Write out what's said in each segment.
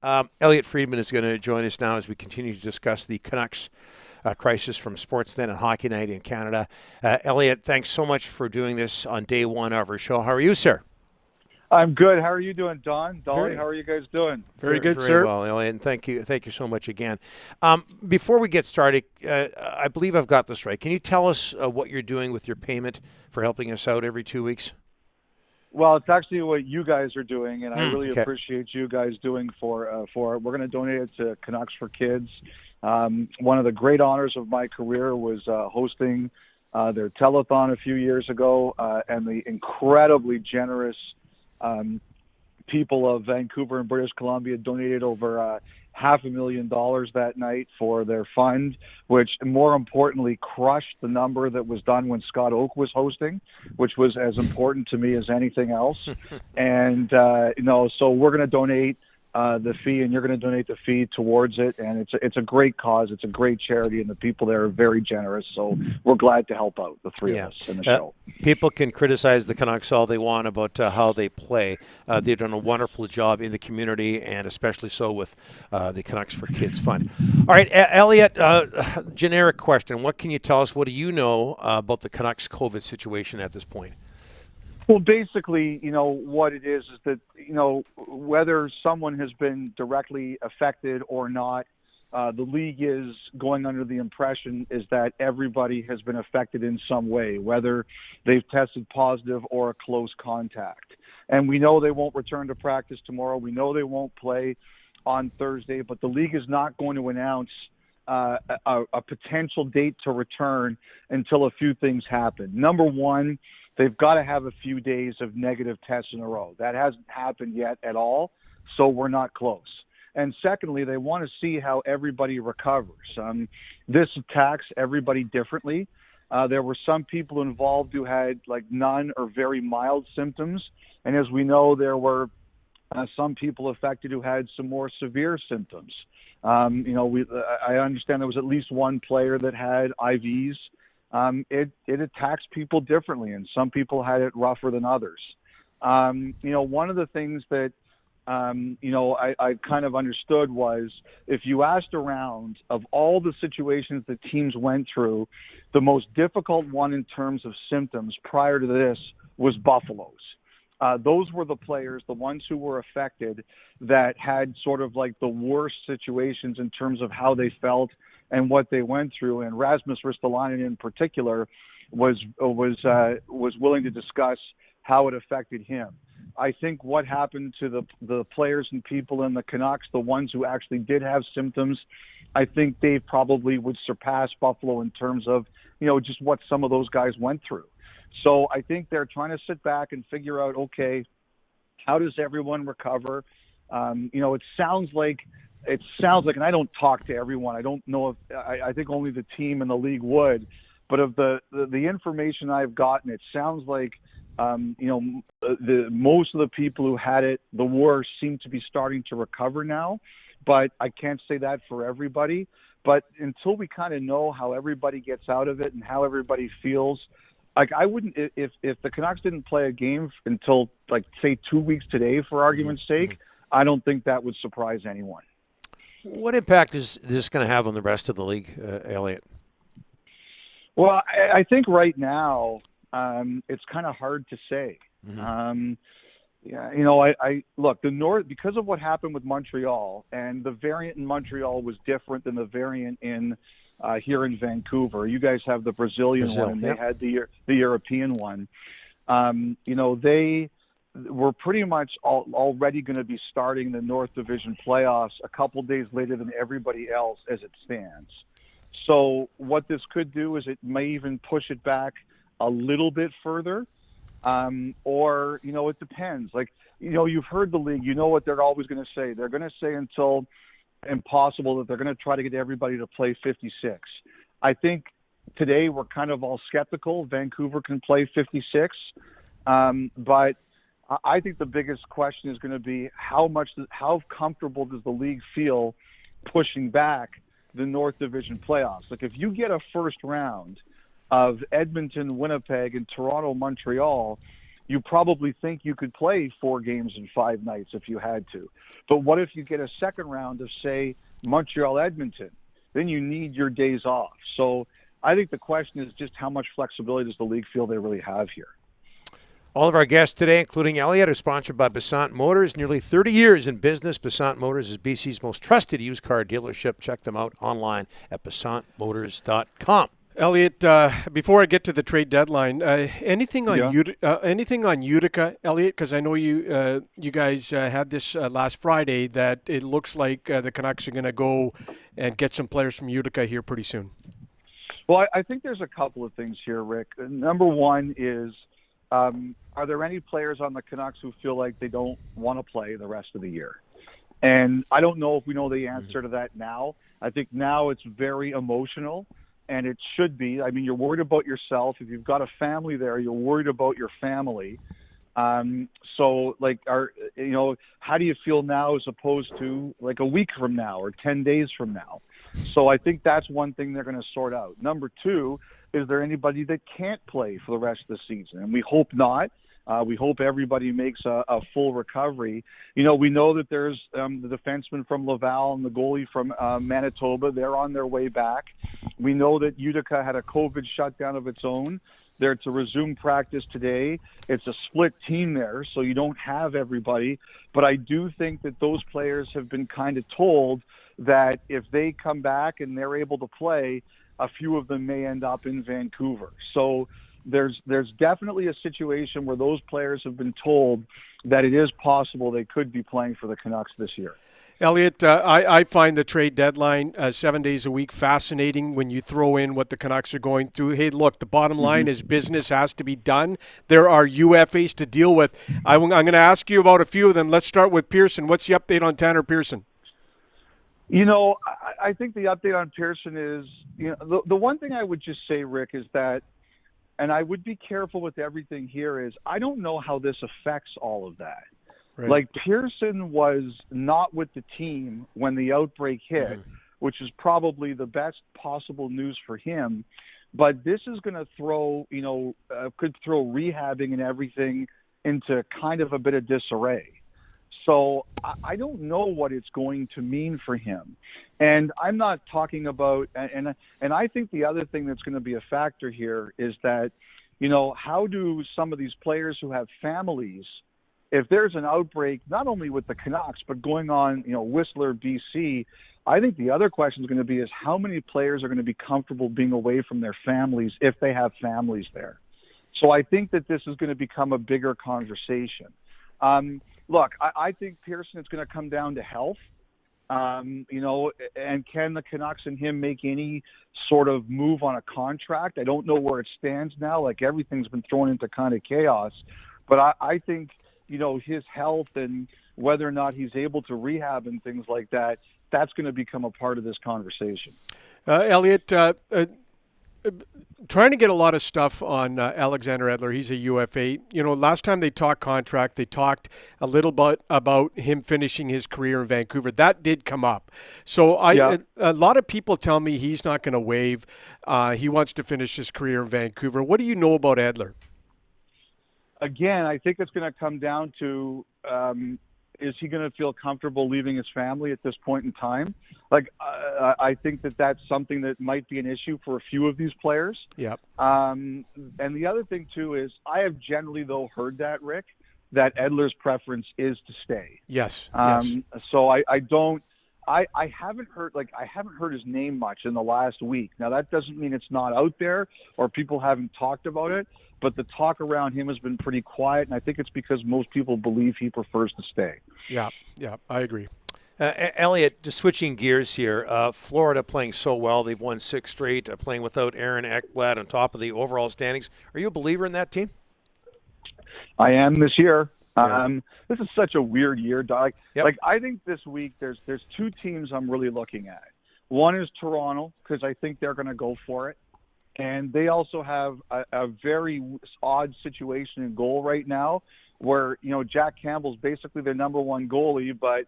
Elliotte Friedman is going to join us now as we continue to discuss the Canucks crisis from Sportsnet and Hockey Night in Canada. Elliotte, thanks so much for doing this on day one of our show. How are you, sir? I'm good. How are you doing, Don? Dolly, Very, how are you guys doing? very good, very sir. Well, Elliotte, and thank you so much again. Before we get started, I believe I've got this right. Can you tell us what you're doing with your payment for helping us out every 2 weeks? Well, it's actually what you guys are doing, and I really okay. appreciate you guys doing for it. We're going to donate it to Canucks for Kids. One of the great honors of my career was hosting their telethon a few years ago, and the incredibly generous people of Vancouver and British Columbia donated over $500,000 that night for their fund, which more importantly crushed the number that was done when Scott Oak was hosting, which was as important to me as anything else. And, so we're going to donate the fee, and you're going to donate the fee towards it. And it's a great cause. It's a great charity, and the people there are very generous. So we're glad to help out, the three of us in the show. People can criticize the Canucks all they want about how they play. They've done a wonderful job in the community, and especially so with the Canucks for Kids Fund. All right, Elliotte, generic question. What can you tell us? What do you know about the Canucks COVID situation at this point? Well, basically, what it is that, whether someone has been directly affected or not, the league is going under the impression is that everybody has been affected in some way, whether they've tested positive or a close contact. And we know they won't return to practice tomorrow. We know they won't play on Thursday, but the league is not going to announce a potential date to return until a few things happen. Number one, they've got to have a few days of negative tests in a row. That hasn't happened yet at all, so we're not close. And secondly, they want to see how everybody recovers. This attacks everybody differently. There were some people involved who had none or very mild symptoms. And as we know, there were some people affected who had some more severe symptoms. I understand there was at least one player that had IVs. It attacks people differently, and some people had it rougher than others. One of the things that, I kind of understood was if you asked around of all the situations that teams went through, the most difficult one in terms of symptoms prior to this was Buffalo's. Those were the players, the ones who were affected, that had sort of the worst situations in terms of how they felt and what they went through. And Rasmus Ristolainen in particular was willing to discuss how it affected him. I think what happened to the players and people in the Canucks, the ones who actually did have symptoms, I think they probably would surpass Buffalo in terms of, just what some of those guys went through. So I think they're trying to sit back and figure out, okay, how does everyone recover? It sounds like, and I don't talk to everyone. I don't know if, I think only the team and the league would, but of the information I've gotten, it sounds like, most of the people who had it the worst seem to be starting to recover now, but I can't say that for everybody. But until we kind of know how everybody gets out of it and how everybody feels, I wouldn't, if the Canucks didn't play a game until say 2 weeks today, for argument's sake, I don't think that would surprise anyone. What impact is this going to have on the rest of the league, Elliotte? Well, I think right now it's kind of hard to say. I look, the North, because of what happened with Montreal, and the variant in Montreal was different than the variant in here in Vancouver. You guys have the Brazil, one, and they had the European one. They were pretty much already going to be starting the North Division playoffs a couple days later than everybody else as it stands. So what this could do is it may even push it back a little bit further, or, it depends. You've heard the league, what they're always going to say. They're going to say until impossible that they're going to try to get everybody to play 56. I think today we're kind of all skeptical. Vancouver can play 56, but I think the biggest question is going to be how comfortable does the league feel pushing back the North Division playoffs? If you get a first round of Edmonton, Winnipeg, and Toronto, Montreal, you probably think you could play 4 games in 5 nights if you had to. But what if you get a second round of, say, Montreal-Edmonton? Then you need your days off. So I think the question is just how much flexibility does the league feel they really have here? All of our guests today, including Elliotte, are sponsored by Besant Motors. Nearly 30 years in business, Besant Motors is BC's most trusted used car dealership. Check them out online at besantmotors.com. Elliotte, before I get to the trade deadline, anything on Utica, Elliotte? Because I know you guys had this last Friday that it looks like the Canucks are going to go and get some players from Utica here pretty soon. Well, I think there's a couple of things here, Rick. Number one is, are there any players on the Canucks who feel like they don't want to play the rest of the year? And I don't know if we know the answer to that now. I think now it's very emotional, and it should be. I mean, you're worried about yourself. If you've got a family there, you're worried about your family. So, like, how do you feel now as opposed to like a week from now or 10 days from now? So I think that's one thing they're going to sort out. Number two, is there anybody that can't play for the rest of the season? And we hope not. We hope everybody makes a full recovery. We know that there's the defenseman from Laval and the goalie from Manitoba. They're on their way back. We know that Utica had a COVID shutdown of its own. They're to resume practice today. It's a split team there, so you don't have everybody. But I do think that those players have been kind of told that if they come back and they're able to play, a few of them may end up in Vancouver. So there's definitely a situation where those players have been told that it is possible they could be playing for the Canucks this year. Elliotte, I find the trade deadline 7 days a week fascinating when you throw in what the Canucks are going through. Hey, look, the bottom line is business has to be done. There are UFAs to deal with. I'm going to ask you about a few of them. Let's start with Pearson. What's the update on Tanner Pearson? I think the update on Pearson is, the one thing I would just say, Rick, is that, and I would be careful with everything here, is I don't know how this affects all of that. Right. Like, Pearson was not with the team when the outbreak hit, which is probably the best possible news for him. But this is going to throw, could throw rehabbing and everything into kind of a bit of disarray. So I don't know what it's going to mean for him. And I'm not talking about, and I think the other thing that's going to be a factor here is that, how do some of these players who have families, if there's an outbreak, not only with the Canucks, but going on, Whistler, BC, I think the other question is going to be is how many players are going to be comfortable being away from their families if they have families there. So I think that this is going to become a bigger conversation. Look, I think Pearson is going to come down to health, and can the Canucks and him make any sort of move on a contract? I don't know where it stands now. Like, everything's been thrown into kind of chaos. But I think, his health and whether or not he's able to rehab and things like that, that's going to become a part of this conversation. Elliotte, trying to get a lot of stuff on Alexander Edler. He's a UFA. Last time they talked contract, they talked a little bit about him finishing his career in Vancouver. That did come up. So a lot of people tell me he's not going to waive. He wants to finish his career in Vancouver. What do you know about Edler? Again, I think it's going to come down to is he going to feel comfortable leaving his family at this point in time? Like, I think that that's something that might be an issue for a few of these players. Yep. And the other thing, too, is I have generally, though, heard that, Rick, that Edler's preference is to stay. Yes. So I haven't heard his name much in the last week. Now, that doesn't mean it's not out there or people haven't talked about it, but the talk around him has been pretty quiet, and I think it's because most people believe he prefers to stay. Yeah, I agree. Elliotte, just switching gears here, Florida playing so well. They've won 6 straight, playing without Aaron Ekblad on top of the overall standings. Are you a believer in that team? I am this year. Yeah. This is such a weird year, Doug. Yep. Like, I think this week there's 2 teams I'm really looking at. One is Toronto, because I think they're going to go for it. And they also have a very odd situation in goal right now where, Jack Campbell's basically their number one goalie, but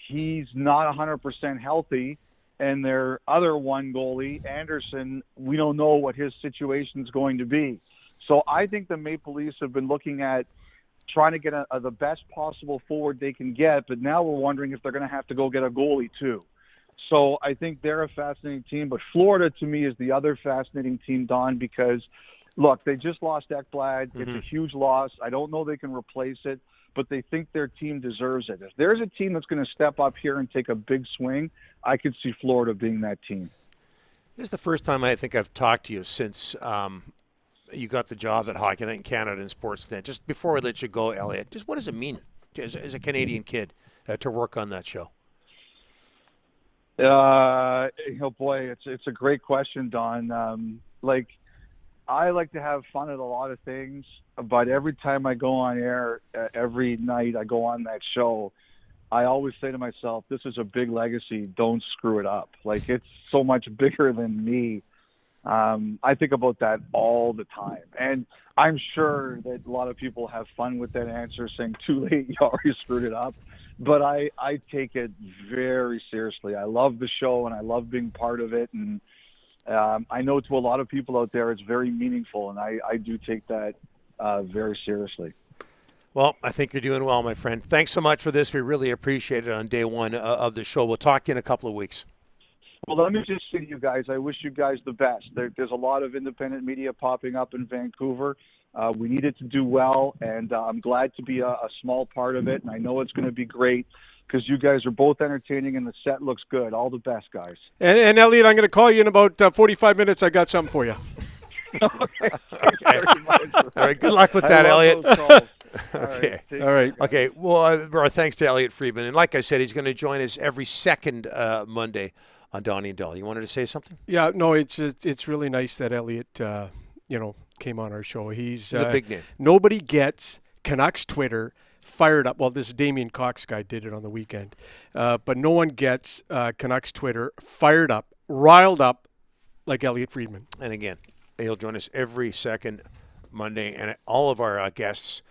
he's not 100% healthy. And their other one goalie, Anderson, we don't know what his situation is going to be. So I think the Maple Leafs have been looking at trying to get the best possible forward they can get, but now we're wondering if they're going to have to go get a goalie too. So I think they're a fascinating team, but Florida to me is the other fascinating team, Don, because look, they just lost Ekblad. It's a huge loss. I don't know they can replace it, but they think their team deserves it. If there's a team that's going to step up here and take a big swing, I could see Florida being that team. This is the first time I think I've talked to you since you got the job at Hockey Night in Canada and Sportsnet. Just before I let you go, Elliotte, just what does it mean as a Canadian kid to work on that show? Boy, it's a great question, Don. I like to have fun at a lot of things, but every time I go on air, every night I go on that show, I always say to myself, this is a big legacy. Don't screw it up. Like, it's so much bigger than me. I think about that all the time. And I'm sure that a lot of people have fun with that answer, saying too late, you already screwed it up. But I take it very seriously. I love the show and I love being part of it. And I know to a lot of people out there it's very meaningful, and I do take that very seriously. Well, I think you're doing well, my friend. Thanks so much for this. We really appreciate it on day one of the show. We'll talk to you in a couple of weeks. Well, let me just say to you guys, I wish you guys the best. There's a lot of independent media popping up in Vancouver. We need it to do well, and I'm glad to be a small part of it, and I know it's going to be great because you guys are both entertaining and the set looks good. All the best, guys. And Elliotte, I'm going to call you in about 45 minutes. I got something for you. Okay. All right. Good luck with that, Elliotte. Okay. All right. Okay. Well, our thanks to Elliotte Friedman. And like I said, he's going to join us every second Monday on Donnie and Dolly. You wanted to say something? Yeah. No, it's really nice that Elliotte, came on our show. He's a big name. Nobody gets Canucks Twitter fired up. Well, this Damien Cox guy did it on the weekend. But no one gets Canucks Twitter fired up, riled up like Elliotte Friedman. And again, he'll join us every second Monday. And all of our guests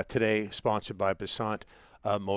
today sponsored by Besant Motors.